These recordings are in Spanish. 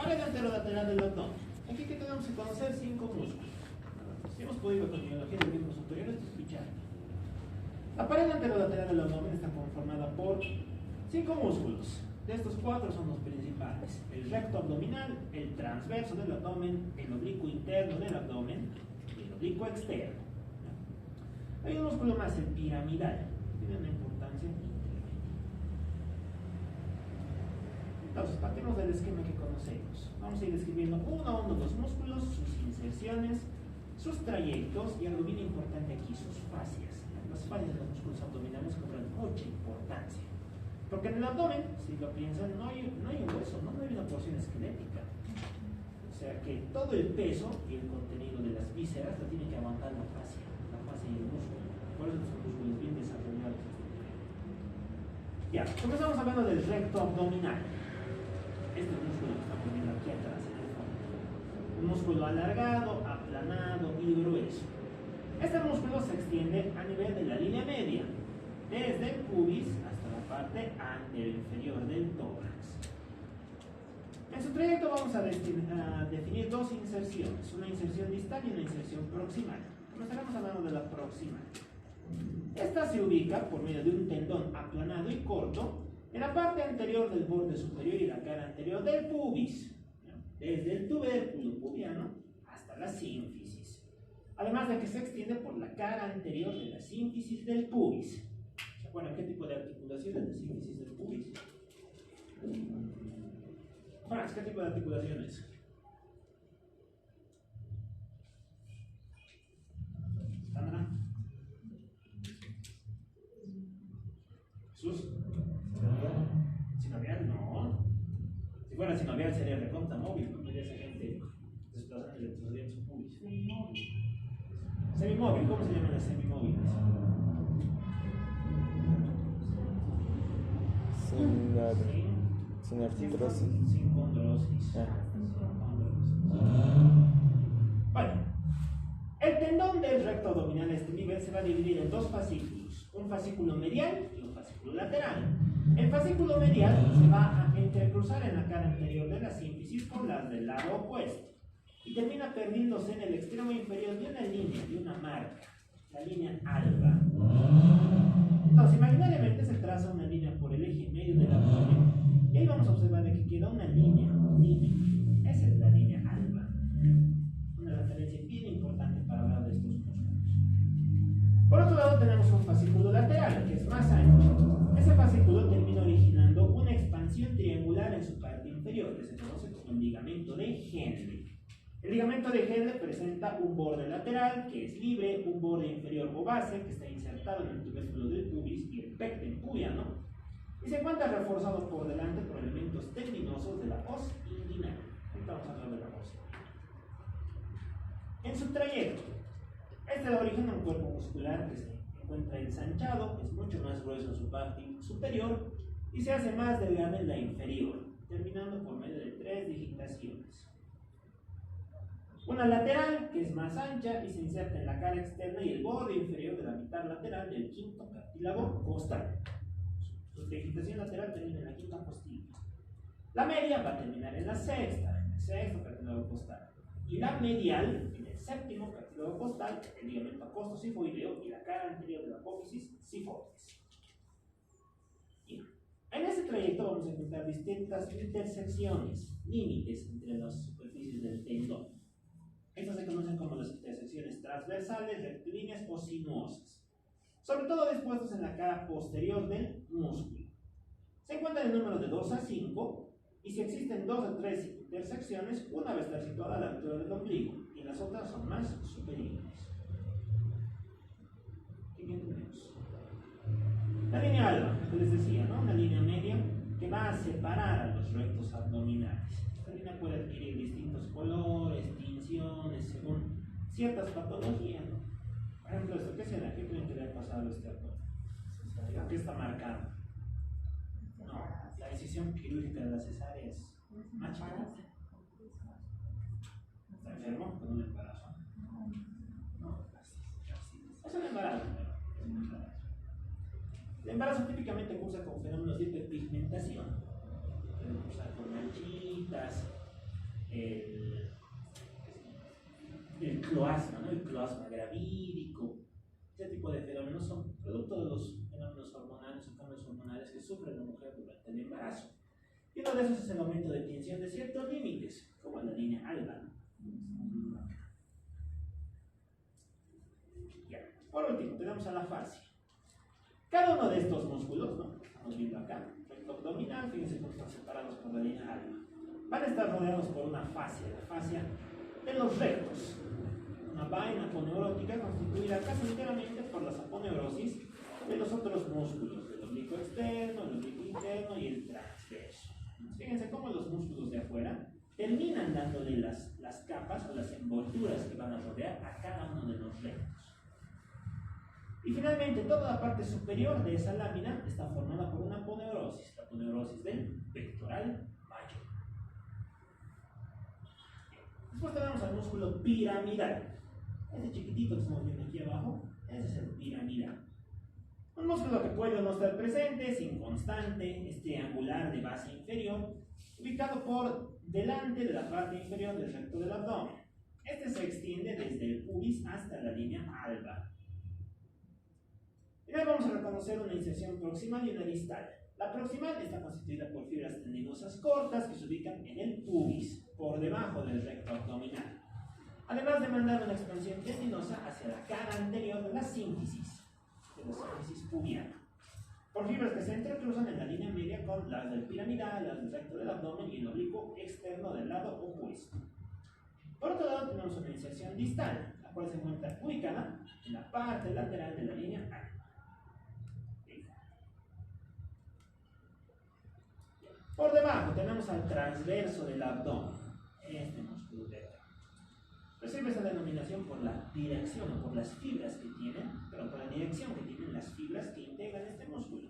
pared anterolateral del abdomen. Aquí que tenemos que conocer 5 músculos. Si hemos podido con biología del miembro superior, esto es fichar. La pared anterolateral del abdomen está conformada por 5 músculos. De estos 4 son los principales: el recto abdominal, el transverso del abdomen, el oblicuo interno del abdomen y el oblicuo externo. Hay un músculo más, el piramidal, tiene una importancia intermedia. Entonces, partimos del esquema que conocemos. Vamos a ir describiendo uno a uno los músculos, sus inserciones, sus trayectos y algo bien importante aquí, sus fascias. Las fascias de los músculos abdominales cobran mucha importancia. Porque en el abdomen, si lo piensan, no hay un hueso, no hay una porción esquelética. O sea que todo el peso y el contenido de las vísceras lo tiene que aguantar la fascia y el músculo. Por eso son músculos bien desarrollados. Ya, comenzamos hablando del recto abdominal. Este músculo que estamos viendo aquí atrás en el fondo. Un músculo alargado, aplanado y grueso. Este músculo se extiende a nivel de la línea media, desde el pubis hasta la parte anteroinferior del tórax. En su trayecto vamos a definir 2 inserciones, una inserción distal y una inserción proximal. Comenzaremos hablando de la proximal. Esta se ubica por medio de un tendón aplanado y corto en la parte anterior del borde superior y la cara anterior del pubis, desde el tubérculo pubiano hasta la sínfisis. Además de que se extiende por la cara anterior de la sínfisis del pubis. ¿Se acuerdan qué tipo de articulación es la sínfisis del pubis? Franz, ¿qué tipo de articulación es? ¿Sandra? ¿Jesús? ¿Sinovial? No. Si fuera sinovial sería recontra móvil, no tendría esa gente desplazando y retrocediendo su pubis. Semimóvil, ¿cómo se llaman las semimóviles? Sin artrosis. Sin condrosis. Bueno, el tendón del recto abdominal a este nivel se va a dividir en 2 fascículos, un fascículo medial y un fascículo lateral. El fascículo medial se va a entrecruzar en la cara anterior de la sínfisis con las del lado opuesto y termina perdiéndose en el extremo inferior de una línea, de una marca, la línea alba. Entonces, imaginariamente se traza una línea por el eje medio del abdomen y ahí vamos a observar de que queda una línea límite. Esa es la línea alba. Una referencia bien importante para hablar de estos músculos. Por otro lado tenemos un fascículo lateral, que es más ancho. Ese fascículo termina originando una expansión triangular en su parte inferior, que se conoce como el ligamento de Henle. El ligamento de Henle presenta un borde lateral, que es libre, un borde inferior o base, que está insertado en el tubérculo del pubis y el pecten pubiano, y se encuentra reforzado por delante por elementos tendinosos de la os inguinal. Ahorita vamos a hablar de la os. En su trayecto, este da origen a un cuerpo muscular que se encuentra ensanchado, es mucho más grueso en su parte superior y se hace más delgado en la inferior, terminando por medio de 3 digitaciones. Una lateral, que es más ancha y se inserta en la cara externa y el borde inferior de la mitad lateral del quinto cartílago costal. Su digitación lateral termina en la quinta costilla. La media va a terminar en la sexta, en el sexto cartílago costal. Y la medial, en el séptimo cartílago costal, el ligamento acostosifoideo y la cara anterior de la apófisis sifoides. En este trayecto vamos a encontrar distintas intersecciones, límites entre las superficies del tendón. Estas se conocen como las intersecciones transversales, rectilíneas o sinuosas, sobre todo dispuestos en la cara posterior del músculo. Se encuentran en números de 2 a 5 y si existen 2 o 3 intersecciones, una va a estar situada a la altura del ombligo y las otras son más superiores. ¿Qué tenemos? La línea alba, que les decía, ¿no? Una línea media que va a separar a los rectos abdominales. Esta línea puede adquirir distintos colores, tinciones, según ciertas patologías, ¿no? Por ejemplo, esto, ¿qué será? ¿Qué creen que le ha pasado a este abdomen? ¿Por qué está marcado? No, la decisión quirúrgica de la cesárea es más chiquita. ¿Está enfermo con un embarazo? No, es un embarazo. El embarazo típicamente cursa con fenómenos de hiperpigmentación. Puede cursar con manchitas, el cloasma, ¿no? El cloasma gravídico. Este tipo de fenómenos son producto de los fenómenos hormonales o cambios hormonales que sufre la mujer durante el embarazo. Y uno de esos es el aumento de tensión de ciertos límites, como en la línea alba. Ya. Por último, tenemos a la fascia. Cada uno de estos músculos, ¿no? Estamos viendo acá, recto abdominal, fíjense cómo están separados por la línea alba. Van a estar rodeados por una fascia, la fascia de los rectos. Una vaina aponeurótica constituida casi enteramente por las aponeurosis de los otros músculos, el oblicuo externo, el oblicuo interno y el transverso. Fíjense cómo los músculos de afuera terminan dándole las capas o las envolturas que van a rodear a cada uno de los rectos. Y finalmente, toda la parte superior de esa lámina está formada por una aponeurosis, la aponeurosis del pectoral mayor. Después tenemos al músculo piramidal. Ese chiquitito que estamos viendo aquí abajo, ese es el piramidal. Un músculo que puede o no estar presente, es inconstante, es triangular de base inferior, ubicado por delante de la parte inferior del recto del abdomen. Este se extiende desde el pubis hasta la línea alba. Y ahora vamos a reconocer una inserción proximal y una distal. La proximal está constituida por fibras tendinosas cortas que se ubican en el pubis, por debajo del recto abdominal. Además de mandar una expansión tendinosa hacia la cara anterior de la sínfisis pubiana, por fibras que se entrecruzan en la línea media con las del piramidal, las del recto del abdomen y el oblicuo externo del lado opuesto. Por otro lado tenemos una inserción distal, la cual se encuentra ubicada en la parte lateral de la línea alba. Por debajo tenemos al transverso del abdomen, este músculo de acá. Recibe esa denominación por la dirección o por las fibras que tienen, pero por la dirección que tienen las fibras que integran este músculo.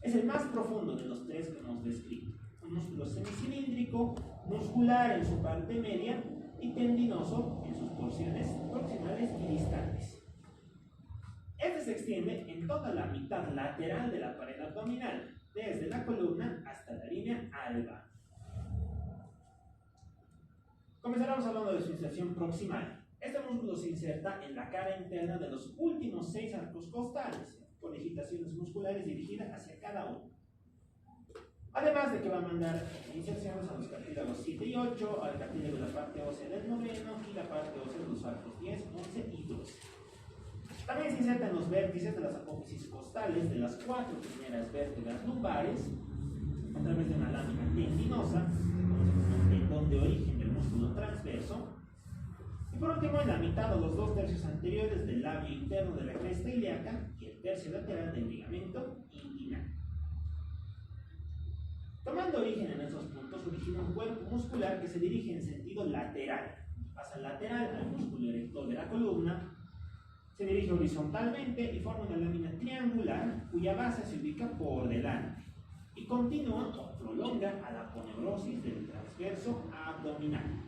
Es el más profundo de los tres que hemos descrito. Un músculo semicilíndrico, muscular en su parte media y tendinoso en sus porciones proximales y distales. Este se extiende en toda la mitad lateral de la pared abdominal, desde la columna hasta la línea alba. Comenzaremos hablando de su inserción proximal. Este músculo se inserta en la cara interna de los últimos 6 arcos costales, con digitaciones musculares dirigidas hacia cada uno. Además de que va a mandar inserciones a los cartílagos 7 y 8, al cartílago de la parte ósea del noveno y la parte ósea de los arcos 10, 11 y 12. También se inserta en los vértices de las apófisis costales de las 4 primeras vértebras lumbares a través de una lámina tendinosa, el tendón de origen del músculo transverso. Y por último, en la mitad o los 2 tercios anteriores del labio interno de la cresta ilíaca y el tercio lateral del ligamento inguinal. Tomando origen en esos puntos, origina un cuerpo muscular que se dirige en sentido lateral. Pasa lateral al músculo erector de la columna, se dirige horizontalmente y forma una lámina triangular cuya base se ubica por delante y continúa o prolonga a la aponeurosis del transverso abdominal.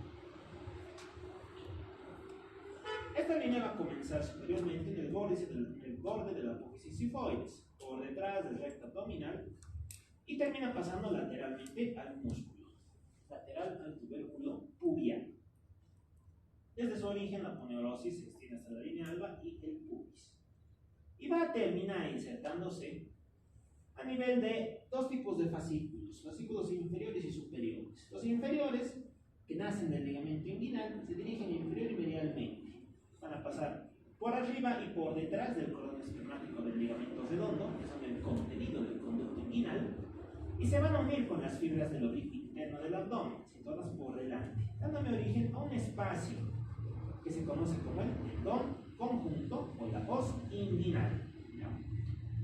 Esta línea va a comenzar superiormente en el borde de la apófisis sifoides, por detrás del recto abdominal, y termina pasando lateralmente al músculo, lateral al tubérculo pubiano. Desde su origen, la aponeurosis se extiende hasta la línea alba y el pubis. Y va a terminar insertándose a nivel de 2 tipos de fascículos, fascículos inferiores y superiores. Los inferiores, que nacen del ligamento inguinal, se dirigen inferior y medialmente. Van a pasar por arriba y por detrás del cordón espermático del ligamento redondo, que son el contenido del conducto inguinal, y se van a unir con las fibras del oblicuo interno del abdomen, situadas por delante, dándome origen a un espacio que se conoce como el tendón conjunto o la os inguinal.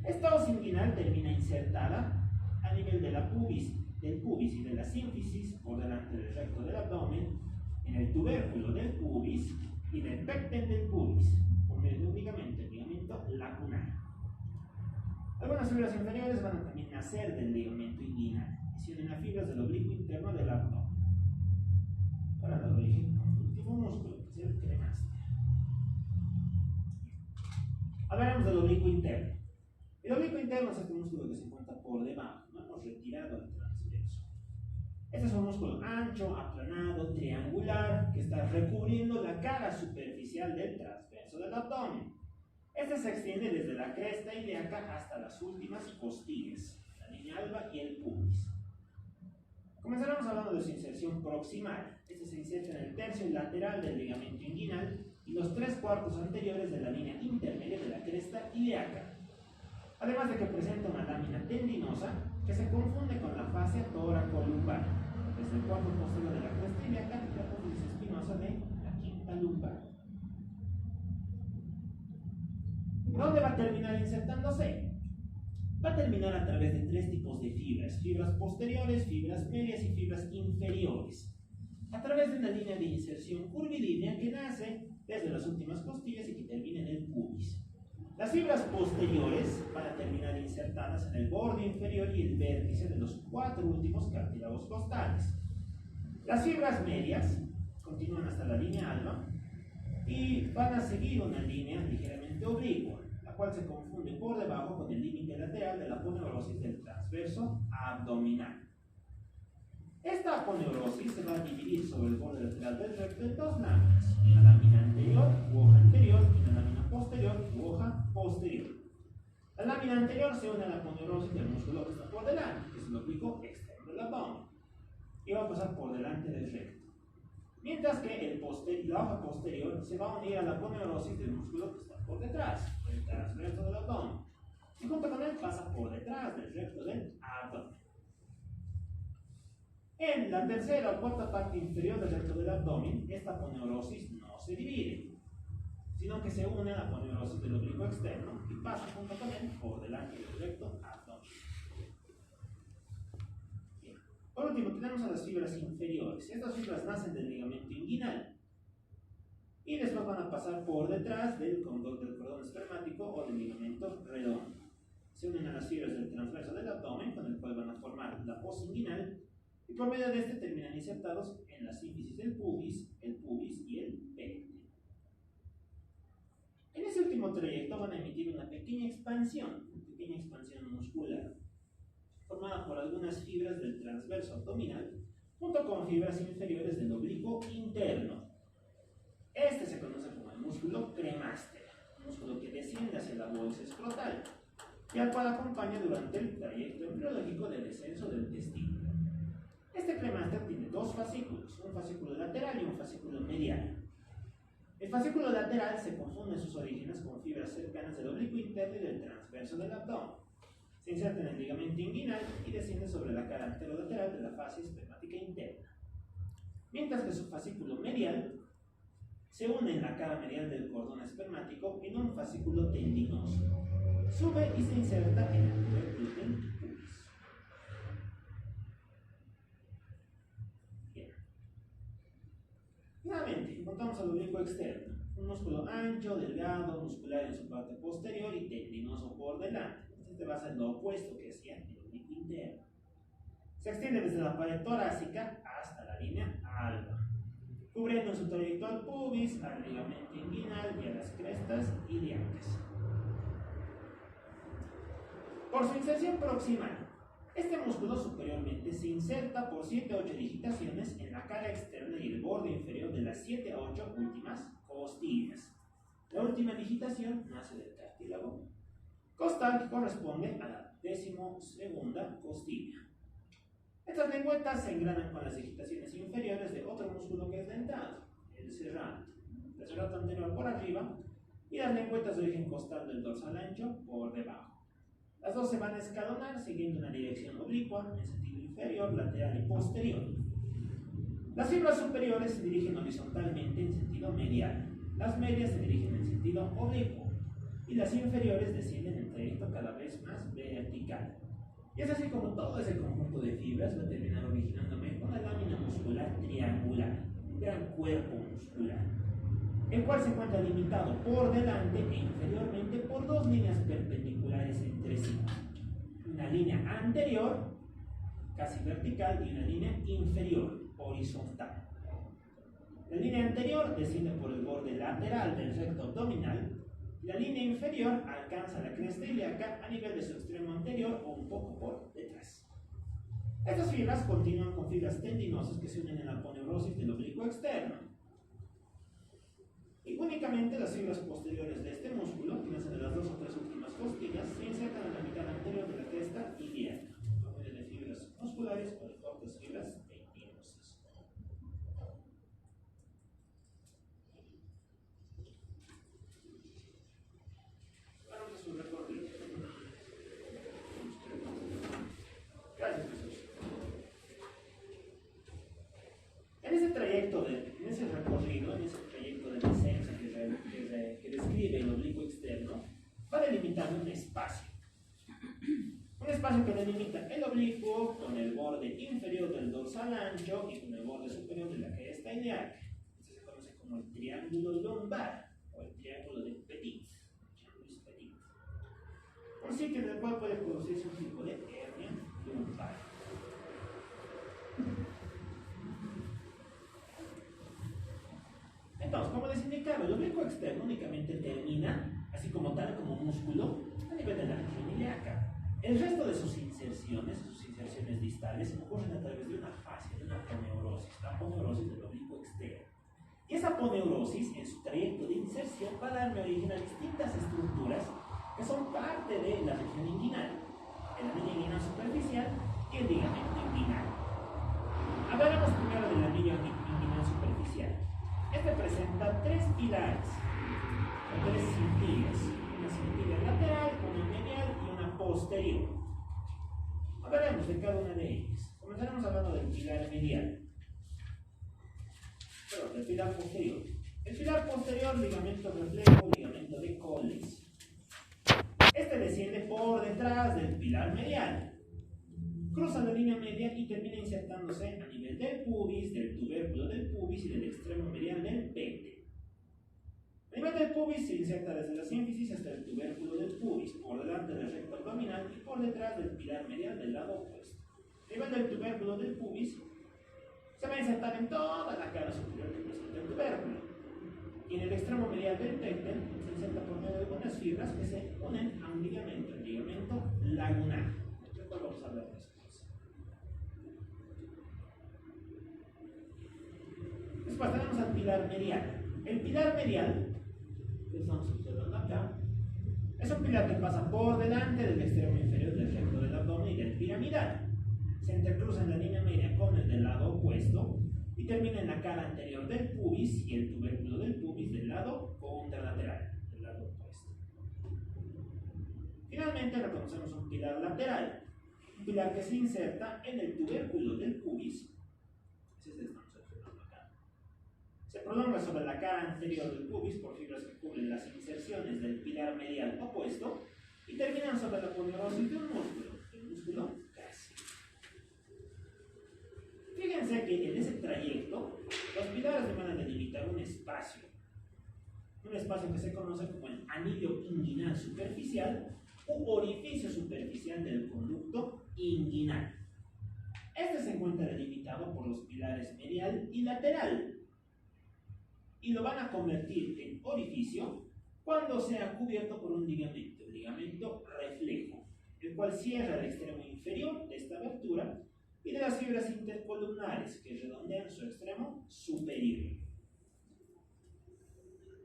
Esta os inguinal termina insertada a nivel de la del pubis y de la sínfisis por delante del recto del abdomen, en el tubérculo del pubis y del pecten del pubis, por medio de un ligamento, el ligamento lacunar. Algunas fibras inferiores van a también nacer del ligamento inguinal y se unen a fibras del oblicuo interno del abdomen para dar origen a un último músculo, que es el cremaster. Hablaremos del oblicuo interno. El oblicuo interno es este músculo que se encuentra por debajo, no hemos retirado el transverso. Este es un músculo ancho, aplanado, triangular, que está recubriendo la cara superficial del transverso del abdomen. Este se extiende desde la cresta ilíaca hasta las últimas costillas, la línea alba y el pubis. Comenzaremos hablando de su inserción proximal. Este se inserta en el tercio lateral del ligamento inguinal y los 3/4 anteriores de la línea intermedia de la cresta ilíaca. Además de que presenta una lámina tendinosa que se confunde con la fascia tóraco-lumbar, desde el cuarto posterior de la cresta ilíaca y la apófisis espinosa de la quinta lumbar. ¿Dónde va a terminar insertándose? Va a terminar a través de 3 tipos de fibras: fibras posteriores, fibras medias y fibras inferiores, a través de una línea de inserción curvilínea que nace desde las últimas costillas y que termina en el pubis. Las fibras posteriores van a terminar insertadas en el borde inferior y el vértice de los 4 últimos cartílagos costales. Las fibras medias continúan hasta la línea alba y van a seguir una línea ligeramente oblicua, la cual se confunde por debajo con el límite lateral de la aponeurosis del transverso abdominal. Esta aponeurosis se va a dividir sobre el borde lateral del recto en 2 láminas: una lámina anterior u hoja anterior y una lámina posterior u hoja posterior. La lámina anterior se une a la aponeurosis del músculo que está por delante, que es el oblicuo externo del abdomen, y va a pasar por delante del recto. Mientras que la hoja posterior se va a unir a la aponeurosis del músculo que está por detrás, el transverso del abdomen, y junto con él pasa por detrás del recto del abdomen. En la tercera o cuarta parte inferior del recto del abdomen, esta aponeurosis no se divide, sino que se une a la aponeurosis del oblicuo externo y pasa junto con él por delante del recto abdomen. Bien. Por último, tenemos a las fibras inferiores. Estas fibras nacen del ligamento inguinal y después van a pasar por detrás del cordón espermático o del ligamento redondo. Se unen a las fibras del transverso del abdomen, con el cual van a formar la fosa inguinal, y por medio de este terminan insertados en la sínfisis del pubis y el periné. En ese último trayecto van a emitir una pequeña expansión muscular, formada por algunas fibras del transverso abdominal, junto con fibras inferiores del oblicuo interno. Este se conoce como el músculo cremaster, un músculo que desciende hacia la bolsa escrotal, y al cual acompaña durante el trayecto embriológico de descenso del testículo. Este cremaster tiene 2 fascículos, un fascículo lateral y un fascículo medial. El fascículo lateral se confunde en sus orígenes con fibras cercanas del oblicuo interno y del transverso del abdomen. Se inserta en el ligamento inguinal y desciende sobre la cara anterolateral de la fascia espermática interna. Mientras que su fascículo medial se une en la cara medial del cordón espermático en un fascículo tendinoso. Sube y se inserta en el glúten pubis. Nuevamente, encontramos al oblicuo externo, un músculo ancho, delgado, muscular en su parte posterior y tendinoso por delante. Este va a ser lo opuesto que hacía el oblicuo interno. Se extiende desde la pared torácica hasta la línea alba, cubriendo en su trayecto al pubis, al ligamento inguinal y a las crestas ilíacas. Por su inserción proximal, este músculo superiormente se inserta por 7 a 8 digitaciones en la cara externa y el borde inferior de las 7 a 8 últimas costillas. La última digitación nace del cartílago costal, que corresponde a la 12ª costilla. Estas lengüetas se engranan con las digitaciones inferiores de otro músculo que es dentado, el serrato. El serrato anterior por arriba y las lengüetas de origen costal del dorsal ancho por debajo. Las dos se van a escalonar siguiendo una dirección oblicua en sentido inferior, lateral y posterior. Las fibras superiores se dirigen horizontalmente en sentido medial, las medias se dirigen en sentido oblicuo y las inferiores descienden en trayecto cada vez más vertical. Y es así como todo ese conjunto de fibras va a terminar originándome una lámina muscular triangular, un gran cuerpo muscular, el cual se encuentra limitado por delante e inferiormente por 2 líneas perpendiculares entre sí. Una línea anterior, casi vertical, y una línea inferior, horizontal. La línea anterior desciende por el borde lateral del recto abdominal. La línea inferior alcanza la cresta ilíaca a nivel de su extremo anterior o un poco por detrás. Estas fibras continúan con fibras tendinosas que se unen en la aponeurosis del oblicuo externo. Y únicamente las fibras posteriores de este músculo, que nacen de las 2 o 3 últimas costillas, se insertan en la mitad anterior de la cresta ilíaca, por medio de fibras musculares o de cortas fibras tendinosas. Vamos a su recorrido. Gracias, Jesús. En ese trayecto, en ese recorrido, en ese trayecto de descenso que describe el oblicuo externo, va delimitando un espacio. Un espacio que delimita el oblicuo con el borde inferior del dorsal ancho y con el borde superior de la cresta ilíaca. Esto se conoce como el triángulo lumbar o el triángulo de Petit. Un sitio en el cual puede producirse un tipo de hernia lumbar. Entonces, como les indicaba, el oblicuo externo únicamente termina, así como tal, como músculo, a nivel de la región ilíaca. El resto de sus inserciones distales, ocurren a través de una fascia, de una aponeurosis, la aponeurosis del oblicuo externo. Y esa aponeurosis, en su trayecto de inserción, va a darme origen a distintas estructuras que son parte de la región inguinal, el anillo inguinal superficial y el ligamento inguinal. Hablaremos primero del anillo inguinal superficial. Este presenta 3 pilares, o 3 cintillas, una cintilla lateral, una medial y una posterior. Hablaremos de cada una de ellas. Comenzaremos hablando del pilar medial, del pilar posterior. El pilar posterior, ligamento reflejo, ligamento de Colles. Este desciende por detrás del pilar medial, cruza la línea media y termina insertándose a nivel del pubis, del tubérculo del pubis y del extremo medial del peine. A nivel del pubis se inserta desde la sínfisis hasta el tubérculo del pubis, por delante del recto abdominal y por detrás del pilar medial del lado opuesto. A nivel del tubérculo del pubis se va a insertar en toda la cara superior que presenta el tubérculo. Y en el extremo medial del peine se inserta por medio de unas fibras que se unen a un ligamento, el ligamento lagunar. Después vamos a hablar de eso. Después tenemos al pilar medial. El pilar medial, que estamos observando acá, es un pilar que pasa por delante del extremo inferior del recto del abdomen y del piramidal. Se intercruza en la línea media con el del lado opuesto y termina en la cara anterior del pubis y el tubérculo del pubis del lado contralateral, del lado opuesto. Finalmente reconocemos un pilar lateral, un pilar que se inserta en el tubérculo del pubis. Ese es el que estamos observando acá. Se prolonga sobre la cara anterior del pubis por fibras que cubren las inserciones del pilar medial opuesto y terminan sobre la aponeurosis de un músculo, el músculo clásico. Fíjense que en ese trayecto los pilares van a delimitar un espacio que se conoce como el anillo inguinal superficial u orificio superficial del conducto inguinal. Este se encuentra delimitado por los pilares medial y lateral y lo van a convertir en orificio cuando sea cubierto por un ligamento, el ligamento reflejo, el cual cierra el extremo inferior de esta abertura y de las fibras intercolumnares que redondean su extremo superior.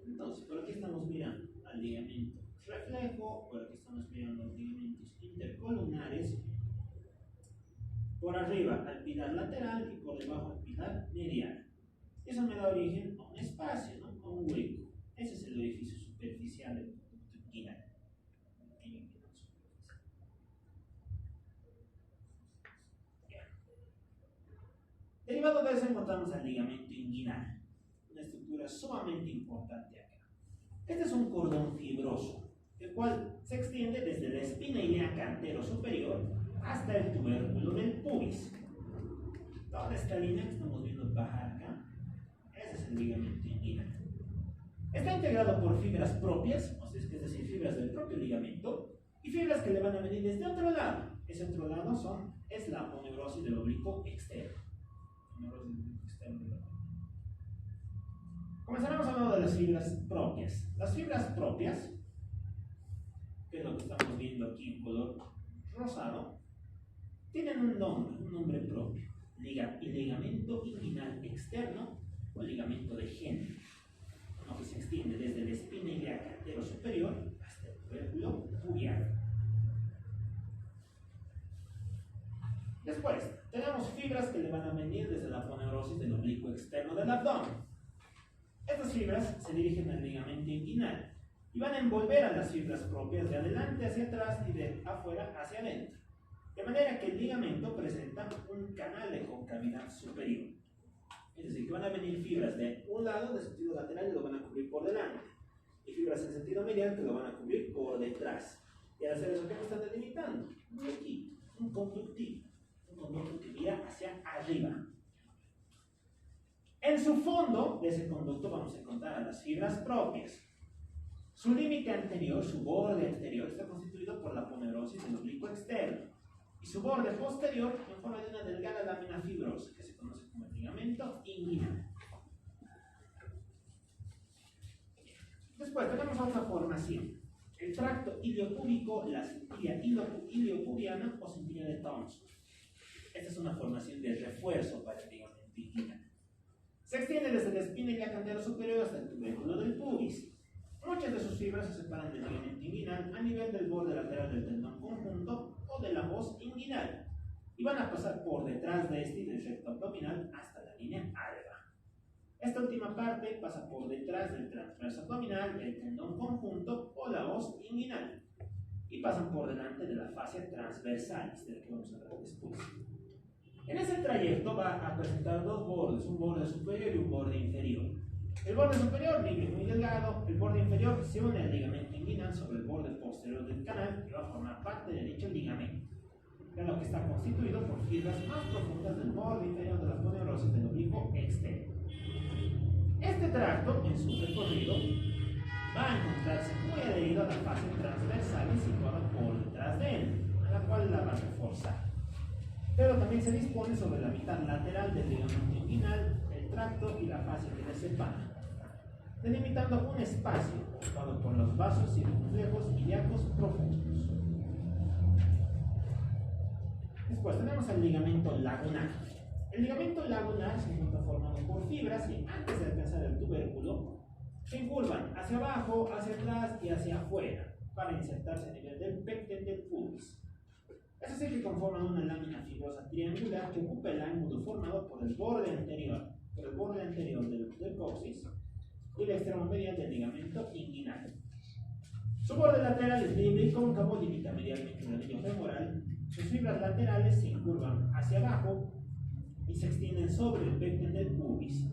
Entonces, por aquí estamos mirando al ligamento reflejo, por aquí estamos mirando los ligamentos intercolumnares, por arriba al pilar lateral y por debajo al pilar medial. Eso me da origen a un espacio, ¿no? A un hueco. Ese es el orificio superficial del conducto inguinal. Derivado de eso encontramos al ligamento inguinal, una estructura sumamente importante acá. Este es un cordón fibroso, el cual se extiende desde la espina ilíaca antero superior hasta el tubérculo del pubis. Toda esta línea que estamos viendo bajar acá, ese es el ligamento inguinal. Está integrado por fibras propias, es decir, fibras del propio ligamento, y fibras que le van a venir desde otro lado. Ese otro lado es la aponeurosis del oblicuo externo. Comenzaremos hablando de las fibras propias. Las fibras propias, que es lo que estamos viendo aquí en color rosado, tienen un nombre propio, ligamento inguinal externo o ligamento de Henle, uno que se extiende desde la espina ilíaca antero superior hasta el tubérculo pubiano. Después, tenemos fibras que le van a venir desde la aponeurosis del oblicuo externo del abdomen. Estas fibras se dirigen al ligamento inguinal y van a envolver a las fibras propias de adelante hacia atrás y de afuera hacia adentro. De manera que el ligamento presenta un canal de concavidad superior. Es decir, que van a venir fibras de un lado, de sentido lateral, y lo van a cubrir por delante. Y fibras en sentido medial que lo van a cubrir por detrás. Y al hacer eso, ¿qué nos están delimitando? Un huequito, un conductivo. Un conducto que mira hacia arriba. En su fondo de ese conducto vamos a encontrar a las fibras propias. Su límite anterior, su borde anterior, está constituido por la aponeurosis del oblicuo externo. Y su borde posterior en forma de una delgada lámina fibrosa que se conoce como el ligamento inguinal. Después tenemos otra formación. El tracto iliopúbico, la cintilla iliopubiana o cintilla de Thomson. Esta es una formación de refuerzo para el ligamento inguinal. Se extiende desde la espina ilíaca antero superior hasta el tubérculo del pubis. Muchas de sus fibras se separan del ligamento inguinal a nivel del borde lateral del tendón conjunto o de la voz inguinal y van a pasar por detrás de este y del recto abdominal hasta la línea alba. Esta última parte pasa por detrás del transverso abdominal, del tendón conjunto o la voz inguinal y pasan por delante de la fascia transversalis, de la que vamos a hablar después. En ese trayecto va a presentar dos bordes, un borde superior y un borde inferior. El borde superior, muy delgado, el borde inferior se une al ligamento inguinal sobre el borde posterior del canal y va a formar parte de dicho ligamento, de lo que está constituido por fibras más profundas del borde inferior de la aponeurosis del oblicuo externo. Este tracto, en su recorrido, va a encontrarse muy adherido a la fase transversal y situada por detrás de él, a la cual la va a reforzar. Pero también se dispone sobre la mitad lateral del ligamento inguinal, el tracto y la fascia que le separa, delimitando un espacio ocupado por los vasos circunflejos ilíacos profundos. Después tenemos el ligamento lagunar. El ligamento lagunar se encuentra formado por fibras que antes de alcanzar el tubérculo se incurvan hacia abajo, hacia atrás y hacia afuera para insertarse a nivel del pecten del pubis. Es así que conforman una lámina fibrosa triangular que ocupa el ángulo formado por el borde anterior del coxis y el extremo medial del ligamento inguinal. Su borde lateral es libre y cóncavo, limita medialmente el anillo femoral. Sus fibras laterales se incurvan hacia abajo y se extienden sobre el pecten del pubis,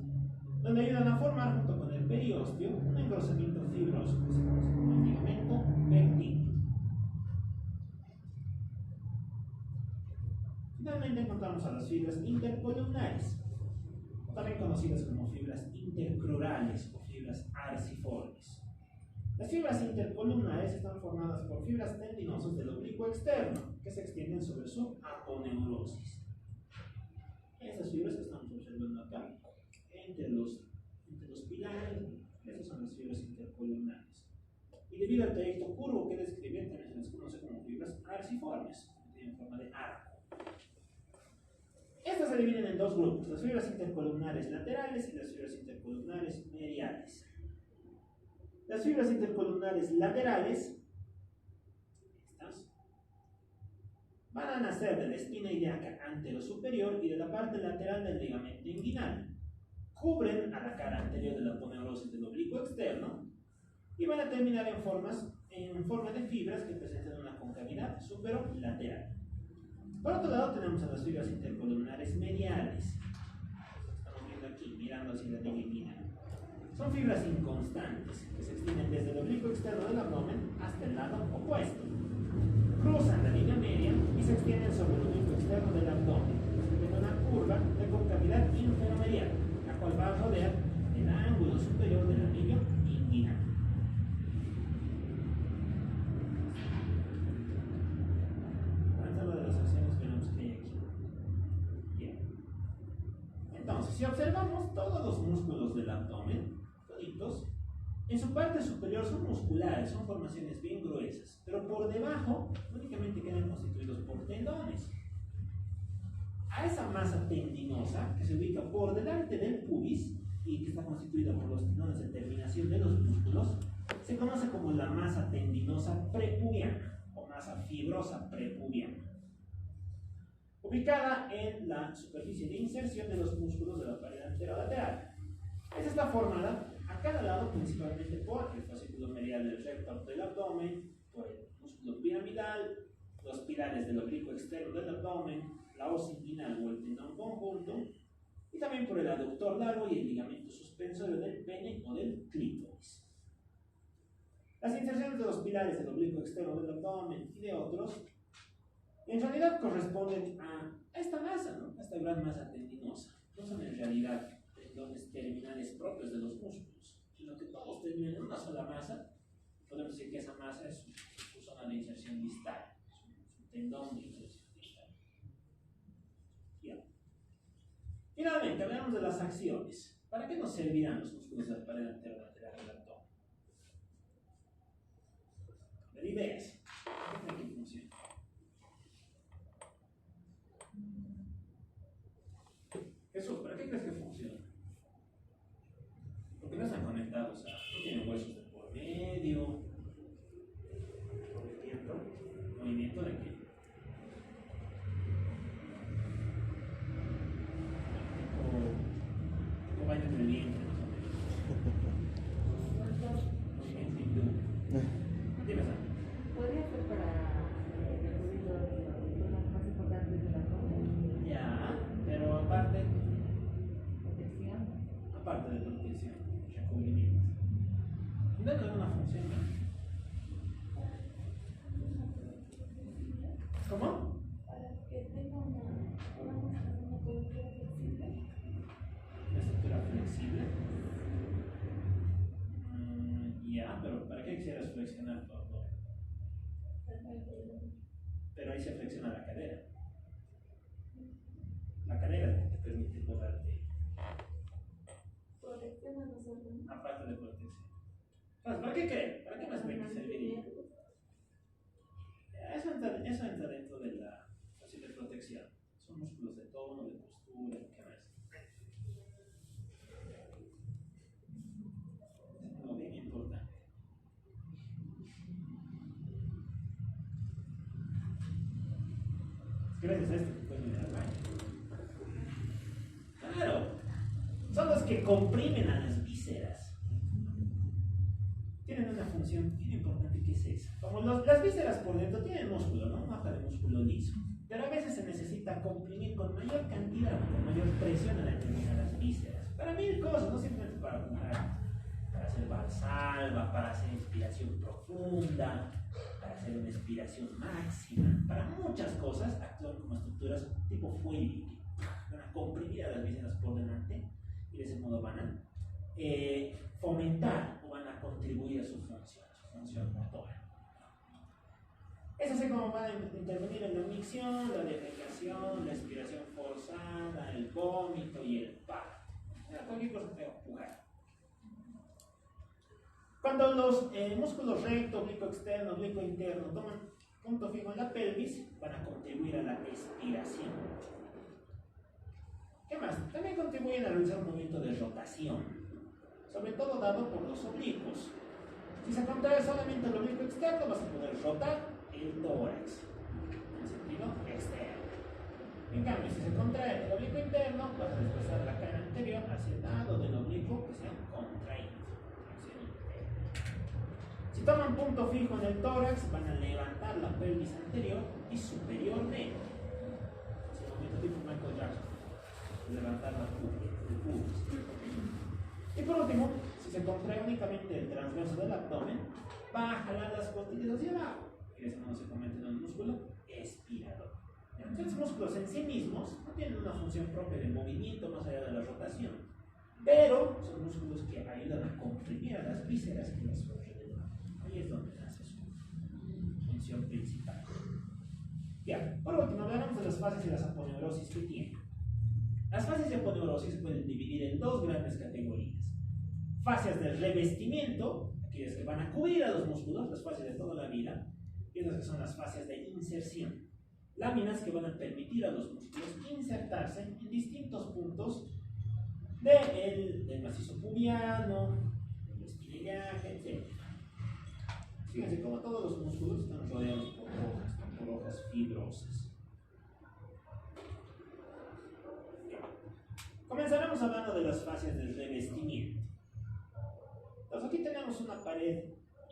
donde ayudan a formar junto con el periósteo un engrosamiento fibroso que se conoce como el ligamento pectíneo. Finalmente encontramos a las fibras intercolumnares, también conocidas como fibras intercrurales o fibras arciformes. Las fibras intercolumnares están formadas por fibras tendinosas del oblicuo externo que se extienden sobre su aponeurosis. Estas fibras que estamos observando acá, entre los pilares, esas son las fibras intercolumnares. Y debido al trayecto curvo que describen, también se les conoce como fibras arciformes, que tienen forma de arco. Estas se dividen en dos grupos, las fibras intercolumnares laterales y las fibras intercolumnares mediales. Las fibras intercolumnares laterales, estas, van a nacer de la espina ilíaca antero-superior y de la parte lateral del ligamento inguinal. Cubren a la cara anterior de la aponeurosis del oblicuo externo y van a terminar en forma de fibras que presentan una concavidad superolateral. Por otro lado tenemos a las fibras intercolumnares mediales. Estamos viendo aquí, mirando hacia la línea inguinal. Son fibras inconstantes que se extienden desde el oblicuo externo del abdomen hasta el lado opuesto. Cruzan la línea media y se extienden sobre el oblicuo externo del abdomen, siguiendo una curva de concavidad inferomedial, la cual va a rodear el ángulo superior del anillo inguinal. Entonces, si observamos todos los músculos del abdomen, toditos, en su parte superior son musculares, son formaciones bien gruesas, pero por debajo únicamente quedan constituidos por tendones. a esa masa tendinosa que se ubica por delante del pubis y que está constituida por los tenones de terminación de los músculos, se conoce como la masa tendinosa prepubiana o masa fibrosa prepubiana, ubicada en la superficie de inserción de los músculos de la pared anterolateral. Esta está formada a cada lado principalmente por el fascículo medial del recto del abdomen, por el músculo piramidal, los pilares del oblicuo externo del abdomen, la os inguinal o el tendón conjunto, y también por el aductor largo y el ligamento suspensorio del pene o del clítoris. Las inserciones de los pilares del oblicuo externo del abdomen y de otros, en realidad corresponden a esta masa, ¿no? A esta gran masa tendinosa. No son en realidad tendones terminales propios de los músculos, sino que todos terminan en una sola masa. Podemos decir que esa masa es su zona de inserción distal, su tendón de inserción distal. Bien. Finalmente, hablamos de las acciones. ¿Para qué nos servirán los músculos de la pared anterolateral del abdomen? La idea es, ¿para qué funciona? Jesús, ¿para qué crees que funciona? Porque no están conectados no tienen huesos de por medio. ¿Movimiento de qué? ¿Cómo va entre el vientre, más o menos? Movimiento hindú. Dime, Sam. ¿Podría ser para reducir los más importantes de la abdomen? Ya, pero aparte de Protección. protección, recubrimiento. No es una función. ¿Cómo? Para que tenga una cobertura flexible. ¿Una estructura flexible? Ya, pero ¿para qué quisieras flexionar tu abdomen? Pero ahí se flexiona la cadera. La cadera es lo que te permite podarte. Protección a los órganos. Aparte de protección. Entonces, ¿para qué creen? ¿Para qué más creen que serviría? Eso entra dentro de la posible protección. Son músculos de tono, de postura, ¿qué más? Es algo bien importante. Gracias a esto que pueden ir al baño. Claro, son los que comprimen a las vísceras. Tienen una función bien importante que es esa. Como las vísceras por dentro tienen músculo, ¿no? Un mapa de músculo liso. Pero a veces se necesita comprimir con mayor cantidad, con mayor presión a determinadas vísceras. Para mil cosas, no simplemente para jugar, para hacer valsalva, para hacer inspiración profunda, para hacer una expiración máxima. Para muchas cosas actúan como estructuras tipo fuelle líquido. Van a comprimir a las vísceras por delante y de ese modo van a fomentar o van a contribuir a su función motora. Es así como van a intervenir en la micción, la defecación, la expiración forzada, el vómito y el parto. Cualquier cosa que va a empujar. Cuando los músculos recto, oblicuo externo, oblicuo interno toman punto fijo en la pelvis, van a contribuir a la expiración. ¿Qué más? También contribuyen a realizar un movimiento de rotación, sobre todo dado por los oblicuos. Si se contrae solamente el oblicuo externo, vas a poder rotar el tórax en sentido externo. En cambio, si se contrae el oblicuo interno, vas a desplazar la cara anterior hacia el lado del oblicuo que se ha contraído. Si toman punto fijo en el tórax, van a levantar la pelvis anterior y superiormente. Es el movimiento tipo Michael Jackson, levantar la pubis. Y por último, si se contrae únicamente el transverso del abdomen, va a jalar las costillas hacia abajo. Y de ese modo se convierte en un músculo expirador. Entonces, los músculos en sí mismos no tienen una función propia de movimiento más allá de la rotación, pero son músculos que ayudan a comprimir a las vísceras que las rodean. Ahí es donde nace su función principal. Bien, por último, hablaremos de las fases y las aponeurosis que tienen. Las fases de aponeurosis se pueden dividir en dos grandes categorías. Fases de revestimiento, aquellas que van a cubrir a los músculos, las fases de toda la vida, y otras que son las fases de inserción. láminas que van a permitir a los músculos insertarse en distintos puntos del macizo pubiano, del espinallaje, etc. Fíjense cómo todos los músculos están rodeados por hojas fibrosas. Comenzaremos hablando de las fases del revestimiento. Entonces aquí tenemos una pared,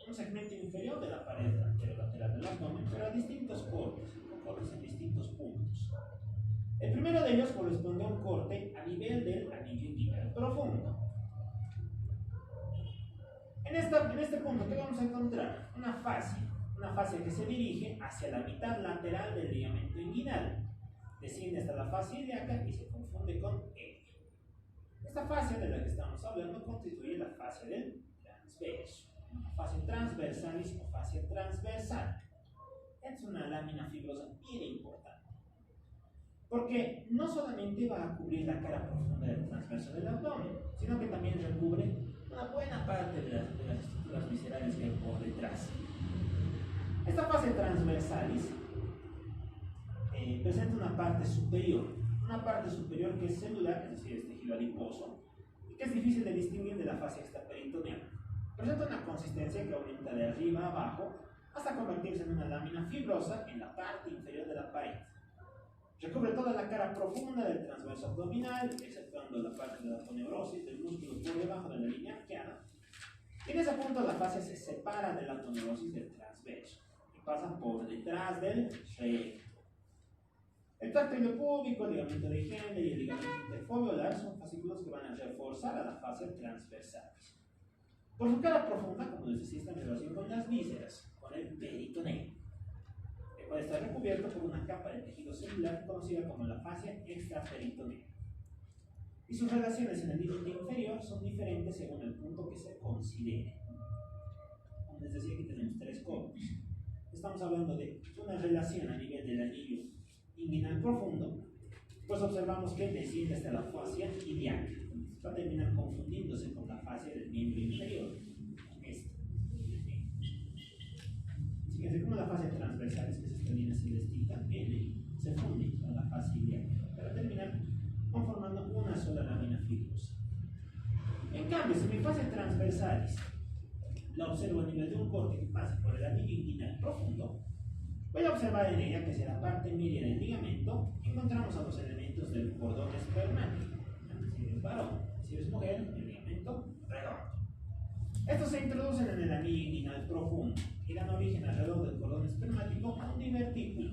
un segmento inferior de la pared anterolateral del abdomen, pero a distintos cortes en distintos puntos. El primero de ellos corresponde a un corte a nivel del anillo inguinal profundo. En este punto, ¿qué vamos a encontrar? Una fascia que se dirige hacia la mitad lateral del ligamento inguinal. Desciende hasta la fascia ilíaca y se confunde con él. Esta fascia de la que estamos hablando constituye la fascia del transverso, una fascia transversalis o fascia transversal. Es una lámina fibrosa bien importante, porque no solamente va a cubrir la cara profunda del transverso del abdomen, sino que también recubre una buena parte de las estructuras viscerales que hay por detrás. Esta fascia transversalis presenta una parte superior que es celular, es decir, es tejido adiposo, y que es difícil de distinguir de la fascia extraperitoneal. Presenta una consistencia que aumenta de arriba a abajo hasta convertirse en una lámina fibrosa en la parte inferior de la pared. Recubre toda la cara profunda del transverso abdominal, exceptuando la parte de la aponeurosis del músculo por debajo de la línea arqueada. Y en ese punto la fascia se separa de la aponeurosis del transverso y pasa por detrás del recto. El tracto ilopúbico, el ligamento de Henle y el ligamento interfoveolar son fascículos que van a reforzar a la fascia transversal. Por su cara profunda, como les decía, está en relación con las vísceras, con el peritoneo, que puede estar recubierto por una capa de tejido celular conocida como la fascia extraperitoneal. Y sus relaciones en el límite inferior son diferentes según el punto que se considere. Como les decía, aquí tenemos tres cortes. Estamos hablando de una relación a nivel del anillo inguinal profundo, pues observamos que desciende hasta la fascia ilíaca. Va a terminar confundiéndose con la fascia del miembro inferior. Fíjense cómo la fascia transversal, es que esta línea celestita, se funde con la fascia ilíaca para terminar conformando una sola lámina fibrosa. En cambio, si mi fascia transversalis la observo a nivel de un corte que pasa por el anillo inguinal profundo, voy a observar en ella que hacia la parte media del ligamento encontramos a los elementos del cordón espermático. Si es varón, si es mujer, el ligamento redondo. Estos se introducen en el anillo inguinal profundo y dan origen alrededor del cordón espermático a un divertículo,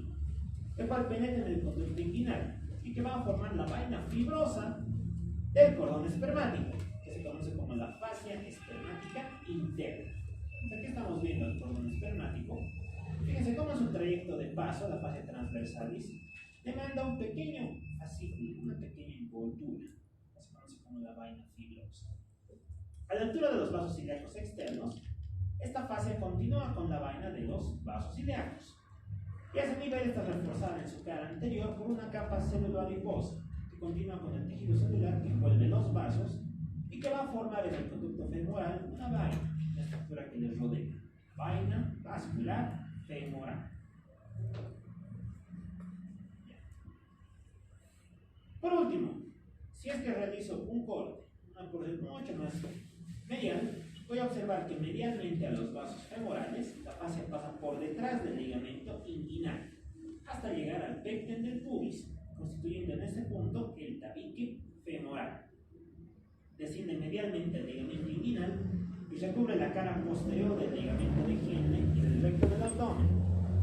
el cual penetra en el conducto inguinal y que va a formar la vaina fibrosa del cordón espermático, que se conoce como la fascia espermática interna. Aquí estamos viendo el cordón espermático. Fíjense cómo en su trayecto de paso, la fascia transversalis demanda un pequeño fascículo, una pequeña envoltura, que se conoce como la vaina fibrosa. A la altura de los vasos ilíacos externos, esta fascia continúa con la vaina de los vasos ilíacos. Y a ese nivel está reforzada en su cara anterior por una capa celuloadiposa, que continúa con el tejido celular que envuelve los vasos y que va a formar en el conducto femoral una vaina, la estructura que les rodea. Vaina vascular femoral. Por último, si es que realizo un corte, una porción mucho más medial, voy a observar que medialmente a los vasos femorales, la fascia pasa por detrás del ligamento inguinal, hasta llegar al pecten del pubis, constituyendo en este punto el tabique femoral. Desciende medialmente al ligamento inguinal y recubre la cara posterior del ligamento de Henle y del recto del abdomen,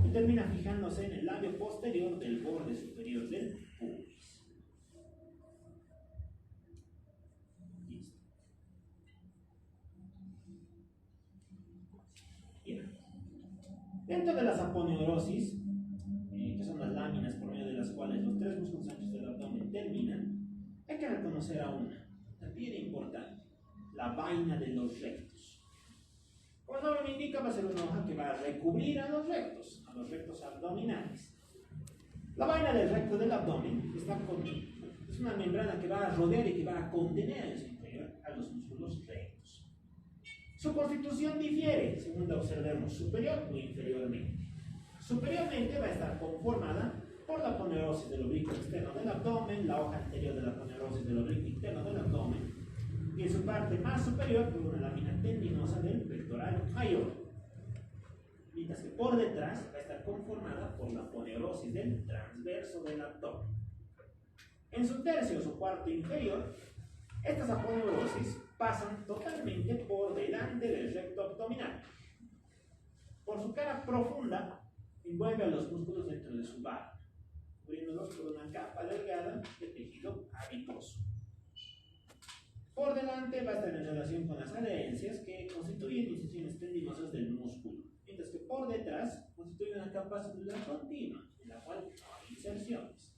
y termina fijándose en el labio posterior del borde superior del pubis. Listo. Bien. Dentro de las aponeurosis, que son las láminas por medio de las cuales los tres músculos anchos del abdomen terminan, hay que reconocer a una piedra importante, la vaina de los rectos. Como el nombre me indica, va a ser una hoja que va a recubrir a los rectos abdominales. La vaina del recto del abdomen es una membrana que va a rodear y que va a contener en su interior a los músculos rectos. Su constitución difiere según la observemos superior o inferiormente. Superiormente va a estar conformada por la aponeurosis del oblicuo externo del abdomen, la hoja anterior de la aponeurosis del oblicuo interno del abdomen, y en su parte más superior por una lámina tendinosa del pectoral mayor, mientras que por detrás va a estar conformada por la aponeurosis del transverso del abdomen. En su tercio o su cuarto inferior, estas aponeurosis pasan totalmente por delante del recto abdominal. Por su cara profunda, envuelve a los músculos dentro de su barba, cubriéndolos por una capa delgada de tejido adiposo. Por delante va a estar en relación con las adherencias que constituyen incisiones tendinosas del músculo, mientras que por detrás constituye una capa celular continua, en la cual no hay inserciones.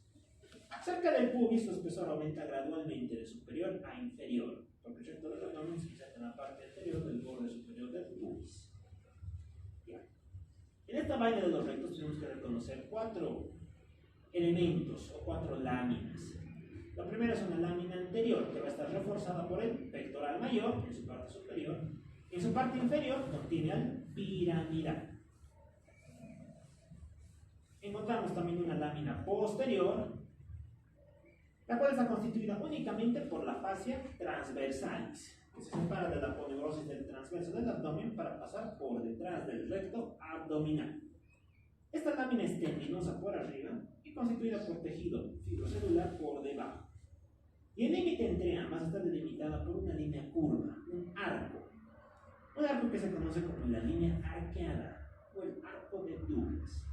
Cerca del pubis, su espesor aumenta gradualmente de superior a inferior, porque el recto del abdomen se inserta en la parte anterior del borde superior del pubis. Ya. En esta vaina de los rectos tenemos que reconocer 4 elementos o 4 láminas. La primera es una lámina anterior que va a estar reforzada por el pectoral mayor en su parte superior, y en su parte inferior contiene al piramidal. Encontramos también una lámina posterior, la cual está constituida únicamente por la fascia transversalis, que se separa de la aponeurosis del transverso del abdomen para pasar por detrás del recto abdominal. Esta lámina es tendinosa por arriba y constituida por tejido fibrocelular por debajo. Y el límite entre ambas está delimitada por una línea curva, un arco. Un arco que se conoce como la línea arqueada o el arco de Douglas.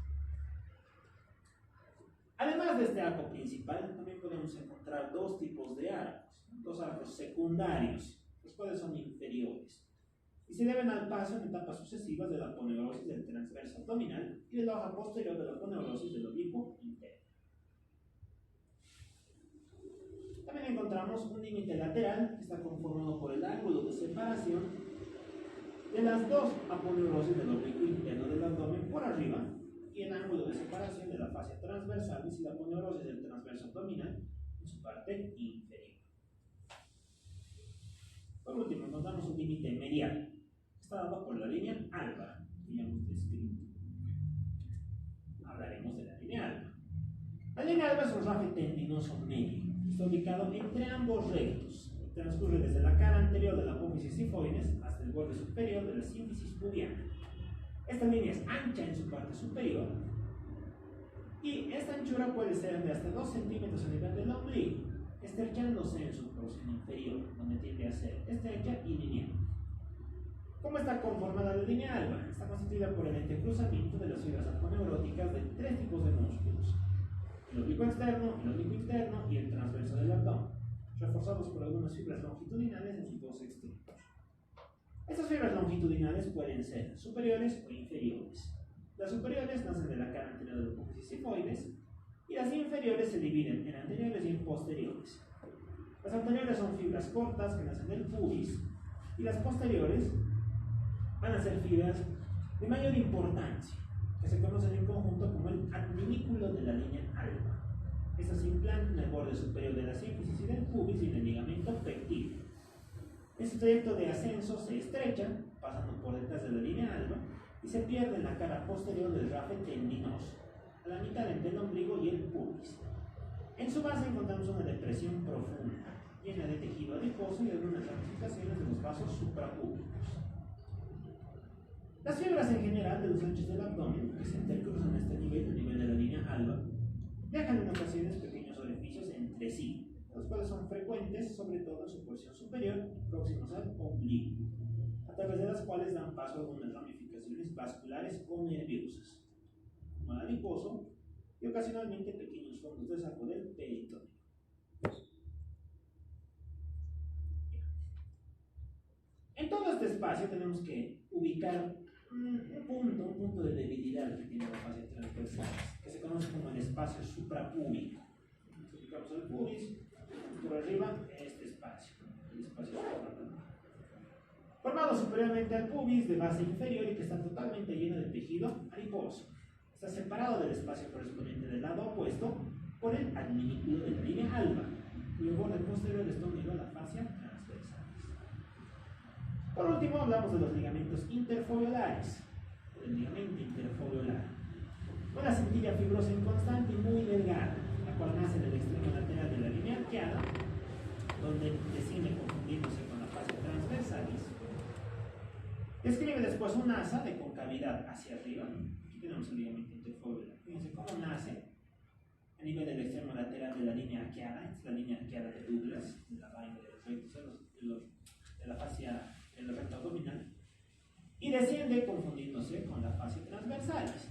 Además de este arco principal, también podemos encontrar 2 tipos de arcos, 2 arcos secundarios, los cuales son inferiores, y se deben al paso en etapas sucesivas de la aponeurosis del transverso abdominal y de la hoja posterior de la aponeurosis del oblicuo interno. También encontramos un límite lateral que está conformado por el ángulo de separación de las 2 aponeurosis del oblicuo interno del abdomen por arriba y el ángulo de separación de la fascia transversalis y la aponeurosis del transverso abdominal en su parte inferior. Por último, encontramos un límite medial, que está dado por la línea alba, que ya hemos descrito. Hablaremos de la línea alba. La línea alba es un rafe tendinoso medio, está ubicado entre ambos rectos, transcurre desde la cara anterior de la apófisis sifoides hasta el borde superior de la sínfisis pubiana. Esta línea es ancha en su parte superior y esta anchura puede ser de hasta 2 centímetros a nivel del ombligo, estrechándose en su porción inferior, donde tiende a ser estrecha y lineal. ¿Cómo está conformada la línea alba? Está constituida por el entrecruzamiento de las fibras aponeuróticas de 3 tipos de músculos: el oblicuo externo, el oblicuo interno y el transverso del abdomen, reforzados por algunas fibras longitudinales en sus 2 extremos. Estas fibras longitudinales pueden ser superiores o inferiores. Las superiores nacen de la cara anterior de la apófisis sifoides y las inferiores se dividen en anteriores y en posteriores. Las anteriores son fibras cortas que nacen del pubis y las posteriores van a ser fibras de mayor importancia, que se conocen en conjunto como el adminículo de la línea alba. Estas se implantan en el borde superior de la sínfisis y del pubis y en el ligamento pectíleo. En su trayecto de ascenso se estrechan, pasando por detrás de la línea alba, y se pierde en la cara posterior del rafe tendinoso, a la mitad entre el ombligo y el pubis. En su base encontramos una depresión profunda, llena de tejido adiposo y algunas ramificaciones de los vasos suprapúbicos. Las fibras en general de los anchos del abdomen, que se intercruzan a este nivel, el nivel de la línea alba, dejan en ocasiones pequeños orificios entre sí, los cuales son frecuentes, sobre todo en su porción superior, próximos al ombligo, a través de las cuales dan paso a algunas ramificaciones vasculares o nerviosas, como el adiposo, y ocasionalmente pequeños fondos de saco del peritoneo. En todo este espacio tenemos que ubicar un punto de debilidad que tiene la fascia transversal, que se conoce como el espacio suprapúbico. Ubicamos el pubis, por arriba este espacio, el espacio suprapúbico, formado superiormente al pubis de base inferior y que está totalmente lleno de tejido adiposo. Está separado del espacio correspondiente del lado opuesto por el adminículo de la línea alba, cuyo borde posterior está unido a la fascia transversal. Por último, hablamos de los ligamentos interfoveolares, o el ligamento interfoveolar. Una cintilla fibrosa inconstante y muy delgada, la cual nace en el extremo lateral de la línea arqueada, donde desciende confundiéndose con la fase transversalis. Describe después un asa de concavidad hacia arriba. Aquí tenemos el ligamento interfóbula. Fíjense cómo nace a nivel del extremo lateral de la línea arqueada. Esta es la línea arqueada de Douglas, de la vaina de la fascia del recto abdominal. Y desciende confundiéndose con la fascia transversalis.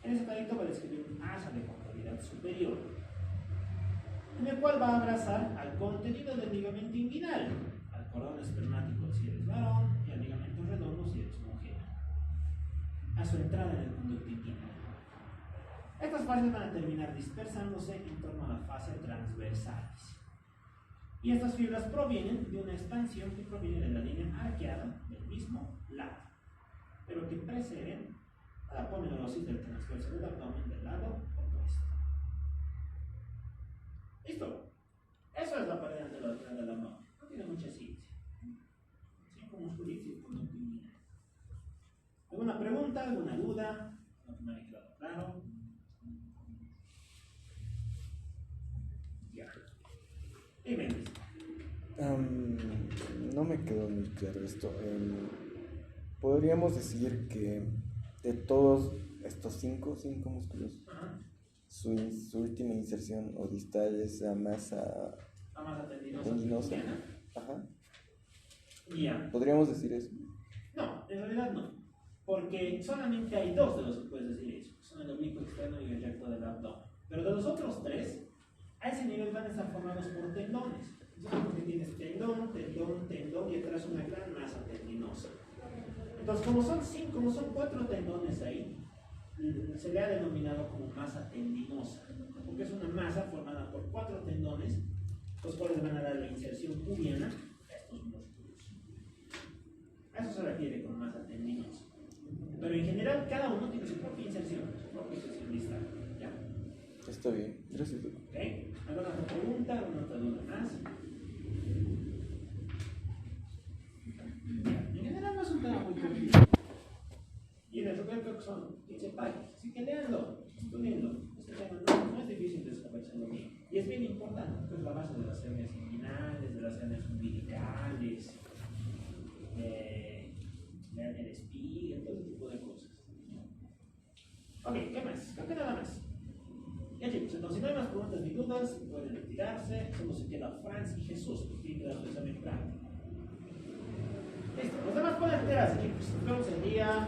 En ese trayecto va a describir un asa de concavidad superior, en el cual va a abrazar al contenido del ligamento inguinal, al cordón espermático si eres varón y al ligamento redondo si eres mujer, a su entrada en el conducto inguinal. Estas fascias van a terminar dispersándose en torno a la fascia transversalis. Y estas fibras provienen de una expansión que proviene de la línea arqueada del mismo lado, pero que preceden a la aponeurosis del transverso del abdomen del lado opuesto. ¿Listo? Eso es la pared anterolateral del abdomen. No tiene mucha ciencia. 5 musculitos y conducto inguinal. ¿Alguna pregunta? ¿Alguna duda? ¿No me ha quedado claro? Ya. Dime. No me quedó muy claro esto. Podríamos decir que de todos estos cinco músculos, su última inserción o distal es la masa tendinosa. Ajá. Ya. ¿Podríamos decir eso? No, en realidad no. Porque solamente hay dos de los que puedes decir eso. Son el oblicuo externo y el recto del abdomen. Pero de los otros tres, a ese nivel van a estar formados por tendones. Porque tienes tendón y atrás una gran masa tendinosa. Entonces, como son 4 tendones ahí, se le ha denominado como masa tendinosa, porque es una masa formada por 4 tendones, los cuales van a dar la inserción pubiana a estos músculos. A eso se refiere con masa tendinosa. Pero en general, cada uno tiene su propia inserción distal. ¿Ya? Está bien, gracias. ¿Okay? ¿Alguna otra pregunta? ¿Alguna otra duda más? En general no es un tema muy complicado. Y en el papel creo que son 15 páginas. Así que leanlo, estudienlo. Este tema no es difícil de saberlo bien. Y es bien importante, porque es la base de las hernias inguinales, de las hernias umbilicales, de la hernia de espiga, todo ese tipo de cosas. Ok, ¿qué más? Creo que nada más. Ya chicos, entonces si no hay más preguntas ni dudas, pueden retirarse. Solo se queda Franz y Jesús, porque tienen que dar su examen práctico. Listo, los demás pueden retirarse chicos. Nos vemos el día